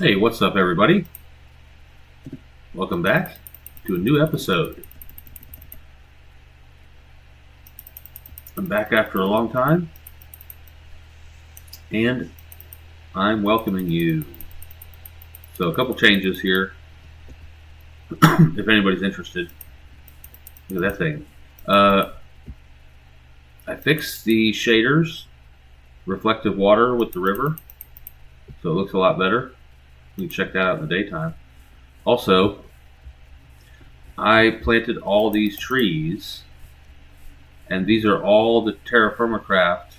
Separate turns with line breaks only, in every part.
Hey, what's up, everybody? Welcome back to a new episode. I'm back after a long time, and I'm welcoming you. So, a couple changes here, if anybody's interested. Look at that thing. I fixed the shaders, reflective water with the river, so it looks a lot better. You can check that out in the daytime. Also, I planted all these trees, and these are all the Terrafirmacraft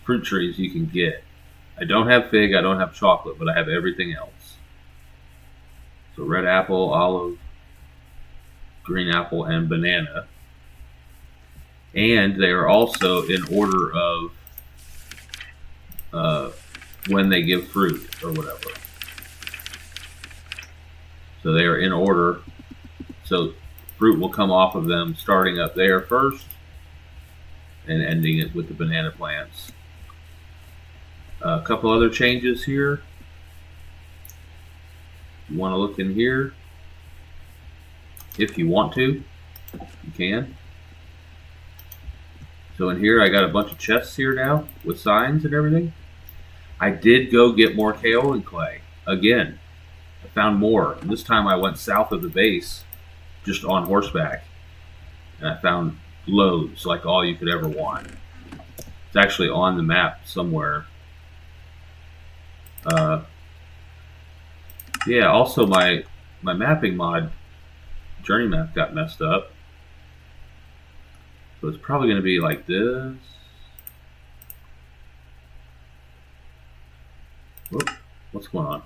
fruit trees you can get. I don't have fig, I don't have chocolate, but I have everything else. So red apple, olive, green apple, and banana. And they are also in order of when they give fruit or whatever. So they are in order. So fruit will come off of them starting up there first and ending it with the banana plants. A couple other changes here. You want to look in here. If you want to, you can. So in here I got a bunch of chests here now with signs and everything. I did go get more kaolin clay. Again, I found more. And this time I went south of the base just on horseback. And I found loads, like all you could ever want. It's actually on the map somewhere. Yeah, also my mapping mod, journey map, got messed up. So it's probably going to be like this. Whoop, what's going on?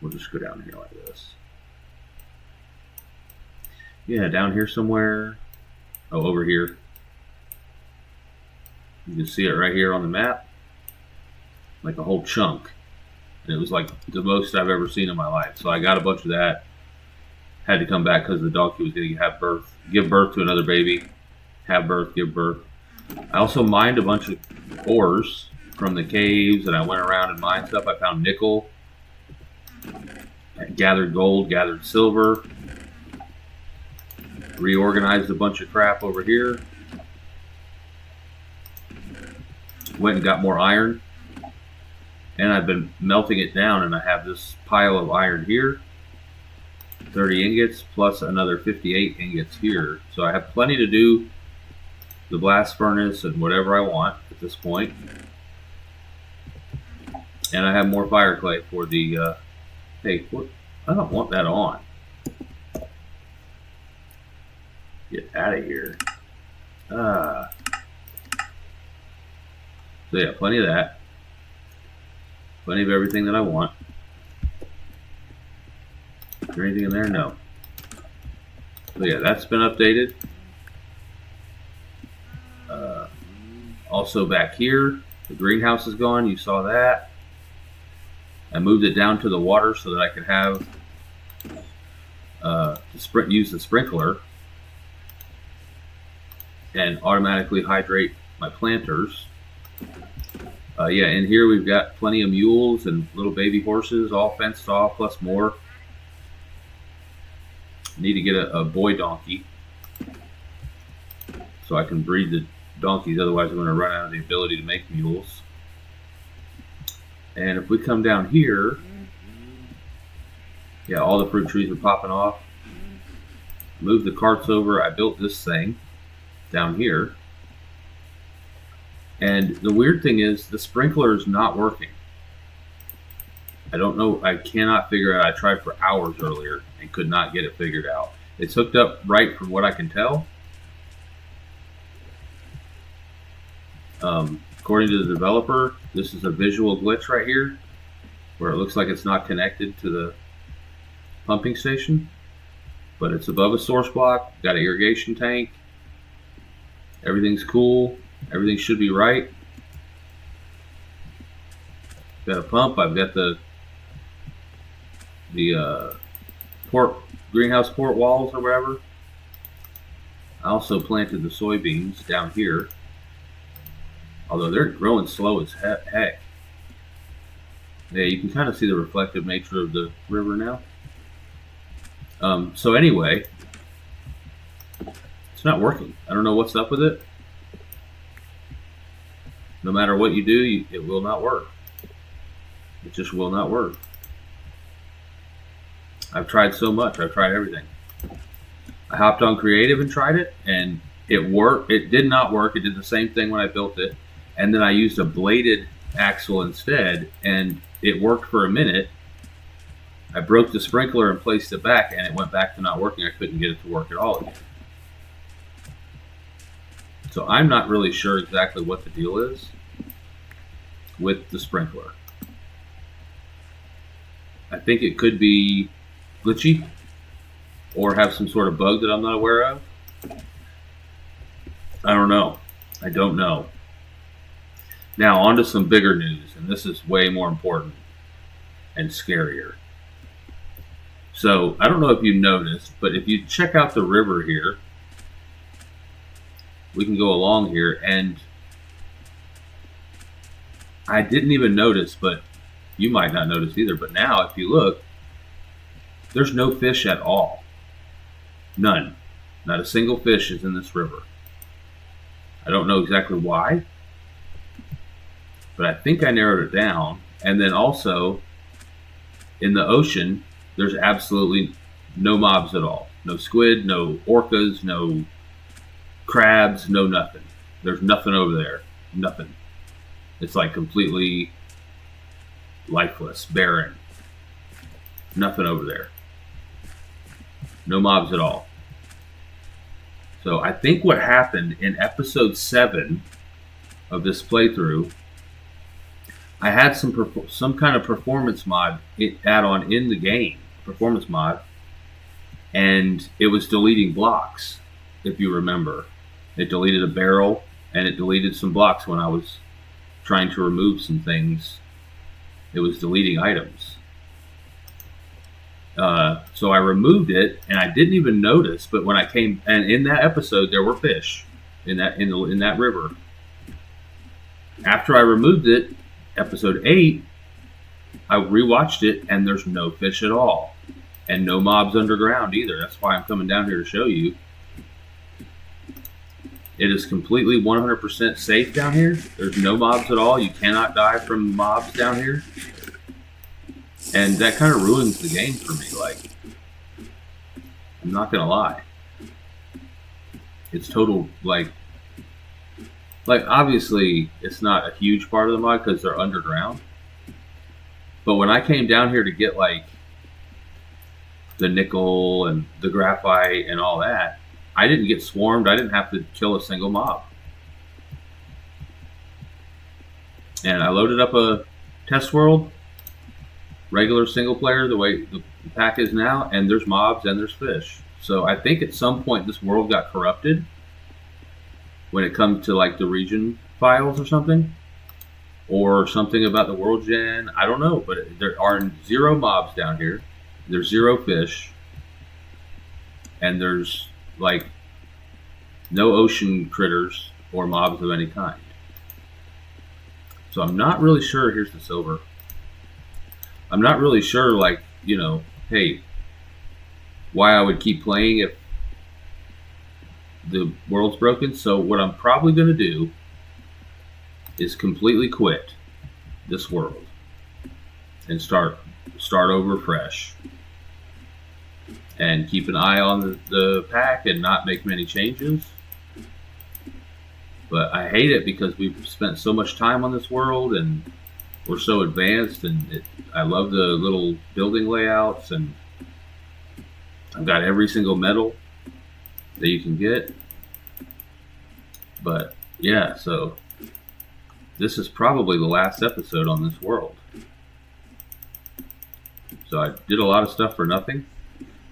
We'll just go down here like this. Yeah, down here somewhere. Oh, over here. You can see it right here on the map. Like a whole chunk. And it was like the most I've ever seen in my life. So I got a bunch of that. Had to come back because the donkey was going to give birth to another baby. Have birth, give birth. I also mined a bunch of ores from the caves, and I went around and mined stuff. I found nickel. I gathered gold, gathered silver. Reorganized a bunch of crap over here. Went and got more iron. And I've been melting it down, and I have this pile of iron here. 30 ingots plus another 58 ingots here. So I have plenty to do the blast furnace and whatever I want at this point. And I have more fire clay for the, hey, what? I don't want that on. Get out of here. So yeah, plenty of that. Plenty of everything that I want. Is there anything in there? No. So yeah, that's been updated. Also back here, the greenhouse is gone. You saw that. I moved it down to the water so that I could have use the sprinkler and automatically hydrate my planters. Yeah, in here we've got plenty of mules and little baby horses, all fenced off, plus more. Need to get a boy donkey so I can breed the donkeys, otherwise I'm going to run out of the ability to make mules. And if we come down here, yeah, all the fruit trees are popping off. Move the carts over. I built this thing down here. And the weird thing is the sprinkler is not working. I don't know. I cannot figure out. I tried for hours earlier and could not get it figured out. It's hooked up right from what I can tell. According to the developer, this is a visual glitch right here where it looks like it's not connected to the pumping station, but it's above a source block, got an irrigation tank. Everything's cool. Everything should be right. Got a pump. I've got the greenhouse port walls or whatever. I also planted the soybeans down here, although they're growing slow as heck. Yeah, you can kind of see the reflective nature of the river now. So anyway, it's not working. I don't know what's up with it. No matter what you do, it will not work. It just will not work. I've tried so much. I've tried everything. I hopped on creative and tried it, and it worked. It did not work. It did the same thing when I built it, and then I used a bladed axle instead, and it worked for a minute. I broke the sprinkler and placed it back, and it went back to not working. I couldn't get it to work at all again. So I'm not really sure exactly what the deal is with the sprinkler. I think it could be glitchy or have some sort of bug that I'm not aware of. I don't know. I don't know. Now on to some bigger news, and this is way more important and scarier. So I don't know if you noticed, but if you check out the river here, we can go along here, and I didn't even notice, but you might not notice either, but now if you look, there's no fish at all. None. Not a single fish is in this river. I don't know exactly why, but I think I narrowed it down. And then also, in the ocean, there's absolutely no mobs at all. No squid, no orcas, no crabs, no nothing. There's nothing over there. Nothing. It's like completely lifeless, barren. Nothing over there. No mobs at all. So I think what happened in episode 7 of this playthrough, I had some kind of performance mod add-on in the game, performance mod, and it was deleting blocks, if you remember. It deleted a barrel, and it deleted some blocks when I was trying to remove some things. It was deleting items. So I removed it, and I didn't even notice. But when I came, and in that episode, there were fish in that river. After I removed it, episode 8, I rewatched it, and there's no fish at all, and no mobs underground either. That's why I'm coming down here to show you. It is completely 100% safe down here. There's no mobs at all. You cannot die from mobs down here. And that kind of ruins the game for me. Like, I'm not going to lie. It's total, like obviously it's not a huge part of the mod because they're underground. But when I came down here to get like the nickel and the graphite and all that, I didn't get swarmed. I didn't have to kill a single mob. And I loaded up a test world, regular single player, the way the pack is now, and there's mobs and there's fish. So I think at some point this world got corrupted when it comes to like the region files or something about the world gen. I don't know, but there are 0 mobs down here. There's 0 fish, and there's like no ocean critters or mobs of any kind. So I'm not really sure. Here's the silver. I'm not really sure, like, you know, hey, why I would keep playing if the world's broken. So what I'm probably going to do is completely quit this world and start over fresh and keep an eye on the pack and not make many changes. But I hate it because we've spent so much time on this world and we're so advanced, and I love the little building layouts, and I've got every single medal that you can get. But yeah, so this is probably the last episode on this world. So I did a lot of stuff for nothing,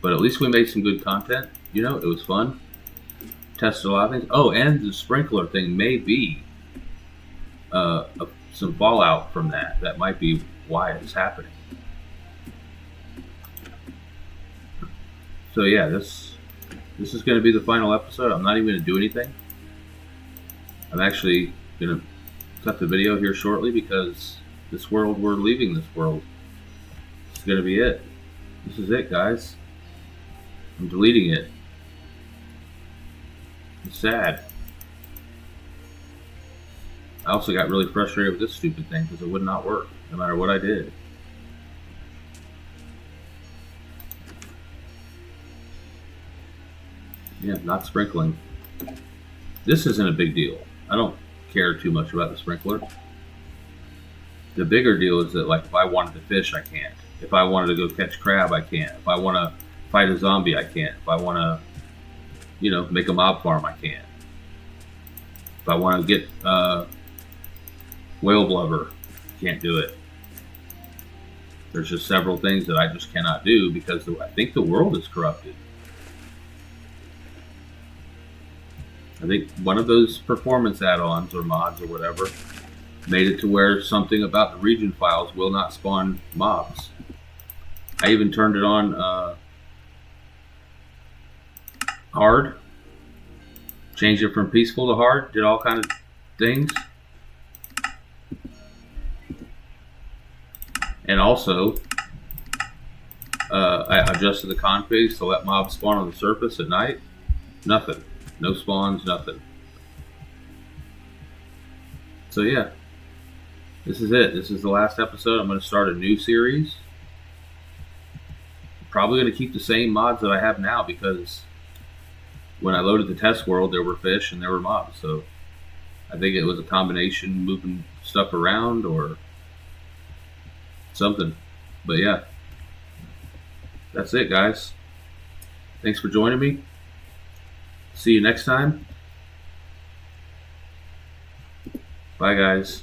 but at least we made some good content. You know, it was fun. Tested a lot of things. Oh, and the sprinkler thing may be some fallout from that. That might be why it's happening. So yeah, this is going to be the final episode. I'm not even going to do anything. I'm actually going to cut the video here shortly because this world, we're leaving this world. This is going to be it. This is it, guys. I'm deleting it. It's sad. I also got really frustrated with this stupid thing because it would not work no matter what I did. Yeah, not sprinkling. This isn't a big deal. I don't care too much about the sprinkler. The bigger deal is that, like, if I wanted to fish, I can't. If I wanted to go catch crab, I can't. If I want to fight a zombie, I can't. If I want to, make a mob farm, I can't. If I want to get whale blubber, can't do it. There's just several things that I just cannot do because I think the world is corrupted. I think one of those performance add-ons or mods or whatever made it to where something about the region files will not spawn mobs. I even turned it on hard, changed it from peaceful to hard, did all kinds of things. And also, I adjusted the configs to let mobs spawn on the surface at night. Nothing. No spawns, nothing. So yeah, this is it. This is the last episode. I'm going to start a new series. Probably going to keep the same mods that I have now because when I loaded the test world, there were fish and there were mobs. So I think it was a combination moving stuff around or something. But yeah, that's it, guys. Thanks for joining me. See you next time. Bye, guys.